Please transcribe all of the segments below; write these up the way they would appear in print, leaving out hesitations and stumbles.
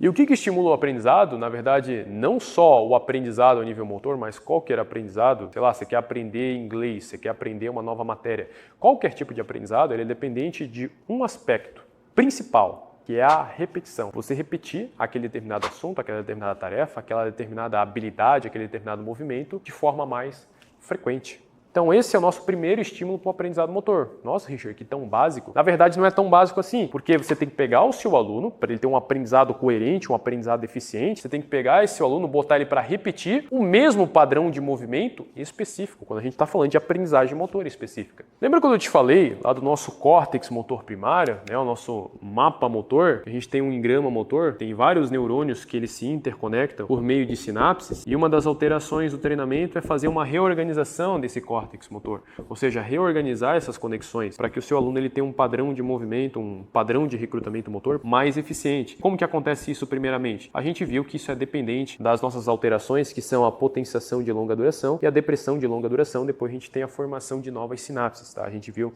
E o que estimula o aprendizado? Na verdade, não só o aprendizado a nível motor, mas qualquer aprendizado. Sei lá, você quer aprender inglês, você quer aprender uma nova matéria. Qualquer tipo de aprendizado, ele é dependente de um aspecto principal, que é a repetição. Você repetir aquele determinado assunto, aquela determinada tarefa, aquela determinada habilidade, aquele determinado movimento de forma mais frequente. Então esse é o nosso primeiro estímulo para o aprendizado motor. Nossa, Richard, que tão básico. Na verdade não é tão básico assim, porque você tem que pegar o seu aluno, para ele ter um aprendizado coerente, um aprendizado eficiente, você tem que pegar esse seu aluno, botar ele para repetir o mesmo padrão de movimento específico, quando a gente está falando de aprendizagem motora específica. Lembra quando eu te falei lá do nosso córtex motor primário, né, o nosso mapa motor? A gente tem um engrama motor, tem vários neurônios que eles se interconectam por meio de sinapses, e uma das alterações do treinamento é fazer uma reorganização desse córtex motor, ou seja, reorganizar essas conexões para que o seu aluno ele tenha um padrão de movimento, um padrão de recrutamento motor mais eficiente. Como que acontece isso primeiramente? A gente viu que isso é dependente das nossas alterações, que são a potenciação de longa duração e a depressão de longa duração, depois a gente tem a formação de novas sinapses, tá? A gente viu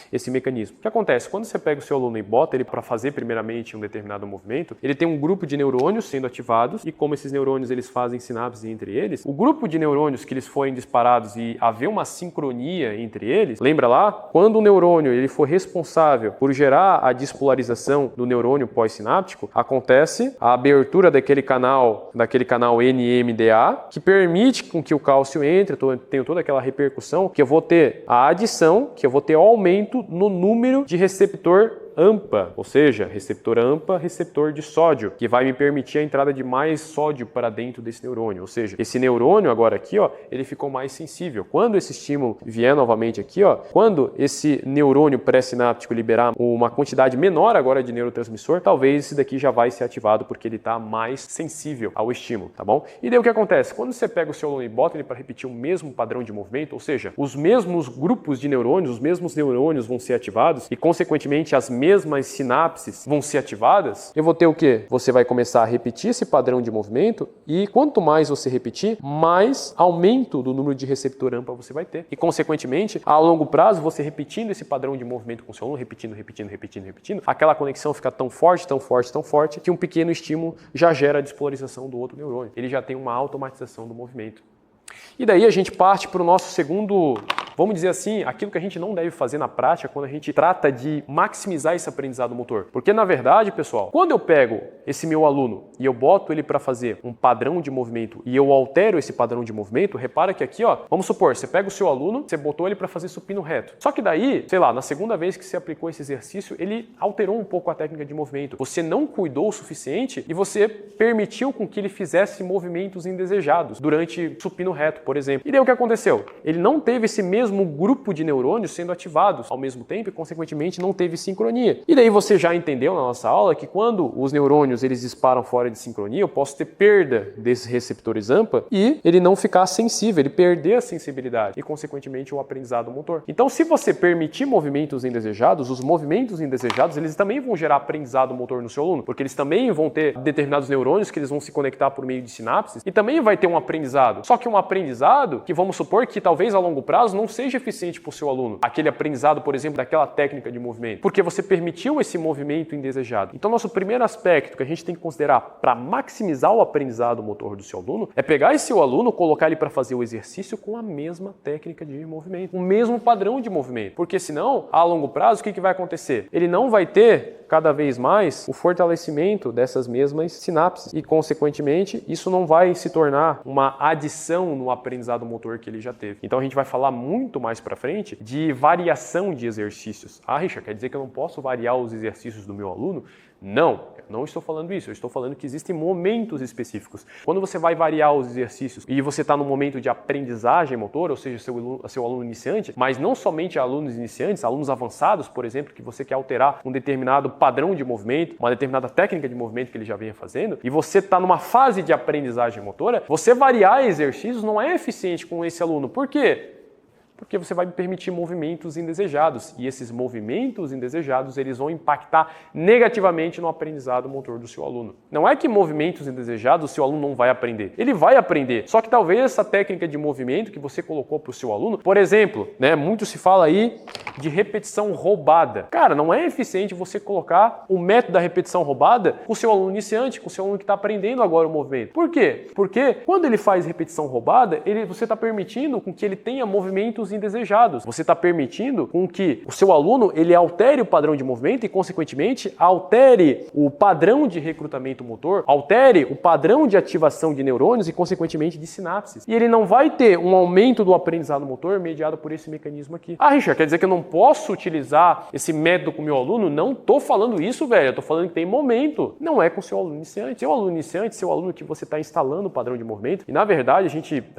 esse mecanismo. O que acontece? Quando você pega o seu aluno e bota ele para fazer primeiramente um determinado movimento, ele tem um grupo de neurônios sendo ativados e como esses neurônios eles fazem sinapses entre eles, o grupo de neurônios que eles forem disparados e haver uma sincronia entre eles, lembra lá? Quando o neurônio ele for responsável por gerar a despolarização do neurônio pós-sináptico, acontece a abertura daquele canal NMDA, que permite com que o cálcio entre, tenho toda aquela repercussão, que eu vou ter a adição, que eu vou ter o aumento no número de receptor AMPA, ou seja, receptor AMPA, receptor de sódio, que vai me permitir a entrada de mais sódio para dentro desse neurônio, ou seja, esse neurônio agora aqui, ó, ele ficou mais sensível. Quando esse estímulo vier novamente aqui, ó, quando esse neurônio pré-sináptico liberar uma quantidade menor agora de neurotransmissor, talvez esse daqui já vai ser ativado porque ele está mais sensível ao estímulo, tá bom? E daí o que acontece? Quando você pega o seu aluno e bota ele para repetir o mesmo padrão de movimento, ou seja, os mesmos grupos de neurônios, os mesmos neurônios vão ser ativados e, consequentemente, as mesmas sinapses vão ser ativadas, eu vou ter o quê? Você vai começar a repetir esse padrão de movimento e quanto mais você repetir, mais aumento do número de receptor AMPA você vai ter. E, consequentemente, a longo prazo, você repetindo esse padrão de movimento com o seu aluno, repetindo, aquela conexão fica tão forte, que um pequeno estímulo já gera a despolarização do outro neurônio. Ele já tem uma automatização do movimento. E daí a gente parte para o nosso segundo, vamos dizer assim, aquilo que a gente não deve fazer na prática quando a gente trata de maximizar esse aprendizado motor. Porque, na verdade, pessoal, quando eu pego esse meu aluno e eu boto ele para fazer um padrão de movimento e eu altero esse padrão de movimento, repara que aqui, ó, vamos supor, você pega o seu aluno, você botou ele para fazer supino reto. Só que daí, sei lá, na segunda vez que você aplicou esse exercício, ele alterou um pouco a técnica de movimento. Você não cuidou o suficiente e você permitiu com que ele fizesse movimentos indesejados durante supino reto, por exemplo. E daí o que aconteceu? Ele não teve esse mesmo grupo de neurônios sendo ativados ao mesmo tempo e, consequentemente, não teve sincronia. E daí você já entendeu na nossa aula que quando os neurônios eles disparam fora de sincronia, eu posso ter perda desses receptores AMPA e ele não ficar sensível, ele perder a sensibilidade e, consequentemente, o aprendizado motor. Então, se você permitir movimentos indesejados, os movimentos indesejados, eles também vão gerar aprendizado motor no seu aluno, porque eles também vão ter determinados neurônios que eles vão se conectar por meio de sinapses e também vai ter um aprendizado. Só que um aprendizado que vamos supor que talvez a longo prazo não seja eficiente para o seu aluno. Aquele aprendizado, por exemplo, daquela técnica de movimento, porque você permitiu esse movimento indesejado. Então, nosso primeiro aspecto que a gente tem que considerar para maximizar o aprendizado motor do seu aluno é pegar esse seu aluno, colocar ele para fazer o exercício com a mesma técnica de movimento, o mesmo padrão de movimento, porque senão, a longo prazo, o que vai acontecer? Ele não vai ter cada vez mais o fortalecimento dessas mesmas sinapses e, consequentemente, isso não vai se tornar uma adição no aprendizado motor que ele já teve. Então, a gente vai falar muito mais para frente de variação de exercícios. Ah, Richard, quer dizer que eu não posso variar os exercícios do meu aluno? Não, eu não estou falando isso, eu estou falando que existem momentos específicos. Quando você vai variar os exercícios e você está no momento de aprendizagem motora, ou seja, seu aluno iniciante, mas não somente alunos iniciantes, alunos avançados, por exemplo, que você quer alterar um determinado padrão de movimento, uma determinada técnica de movimento que ele já venha fazendo, e você está numa fase de aprendizagem motora, você variar exercícios não é eficiente com esse aluno. Por quê? Porque você vai permitir movimentos indesejados e esses movimentos indesejados eles vão impactar negativamente no aprendizado motor do seu aluno. Não é que movimentos indesejados o seu aluno não vai aprender. Ele vai aprender, só que talvez essa técnica de movimento que você colocou para o seu aluno, por exemplo, muito se fala aí de repetição roubada. Cara, não é eficiente você colocar o método da repetição roubada com o seu aluno iniciante, com o seu aluno que está aprendendo agora o movimento. Por quê? Porque quando ele faz repetição roubada, você está permitindo com que ele tenha movimentos indesejados. Você está permitindo com que o seu aluno ele altere o padrão de movimento e, consequentemente, altere o padrão de recrutamento motor, altere o padrão de ativação de neurônios e, consequentemente, de sinapses. E ele não vai ter um aumento do aprendizado motor mediado por esse mecanismo aqui. Ah, Richard, quer dizer que eu não posso utilizar esse método com o meu aluno? Não tô falando isso, velho. Eu tô falando que tem momento. Não é com o seu aluno iniciante. Seu aluno iniciante, seu aluno que você está instalando o padrão de movimento. E, na verdade, a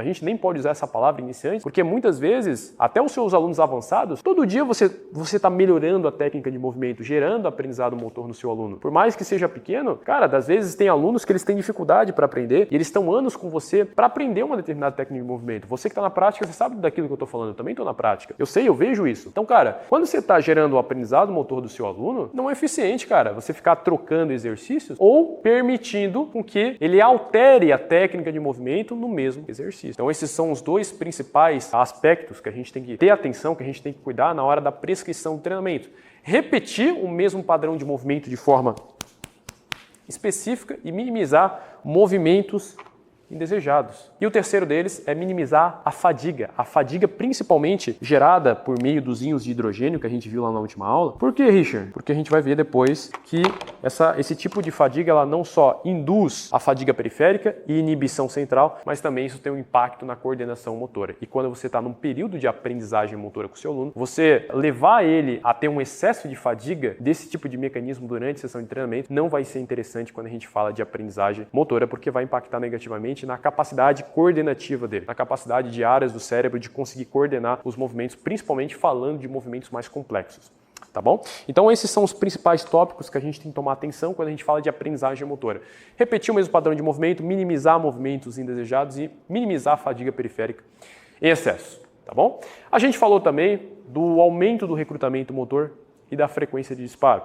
gente nem pode usar essa palavra iniciante, porque muitas vezes, até os seus alunos avançados, todo dia você está melhorando a técnica de movimento, gerando aprendizado motor no seu aluno. Por mais que seja pequeno, cara, às vezes tem alunos que eles têm dificuldade para aprender e eles estão anos com você para aprender uma determinada técnica de movimento. Você que está na prática, você sabe daquilo que eu estou falando. Eu também estou na prática. Eu sei, eu vejo isso. Então, cara, quando você está gerando o aprendizado motor do seu aluno, não é eficiente, cara, você ficar trocando exercícios ou permitindo com que ele altere a técnica de movimento no mesmo exercício. Então, esses são os dois principais aspectos que a gente tem que ter atenção, que a gente tem que cuidar na hora da prescrição do treinamento. Repetir o mesmo padrão de movimento de forma específica e minimizar movimentos indesejados. E o terceiro deles é minimizar a fadiga principalmente gerada por meio dos íons de hidrogênio que a gente viu lá na última aula. Por que, Richard? Porque a gente vai ver depois que esse tipo de fadiga ela não só induz a fadiga periférica e inibição central, mas também isso tem um impacto na coordenação motora. E quando você está num período de aprendizagem motora com o seu aluno, você levar ele a ter um excesso de fadiga desse tipo de mecanismo durante a sessão de treinamento não vai ser interessante quando a gente fala de aprendizagem motora, porque vai impactar negativamente na capacidade coordenativa dele, na capacidade de áreas do cérebro de conseguir coordenar os movimentos, principalmente falando de movimentos mais complexos. Tá bom? Então esses são os principais tópicos que a gente tem que tomar atenção quando a gente fala de aprendizagem motora. Repetir o mesmo padrão de movimento, minimizar movimentos indesejados e minimizar a fadiga periférica em excesso. Tá bom? A gente falou também do aumento do recrutamento motor e da frequência de disparo.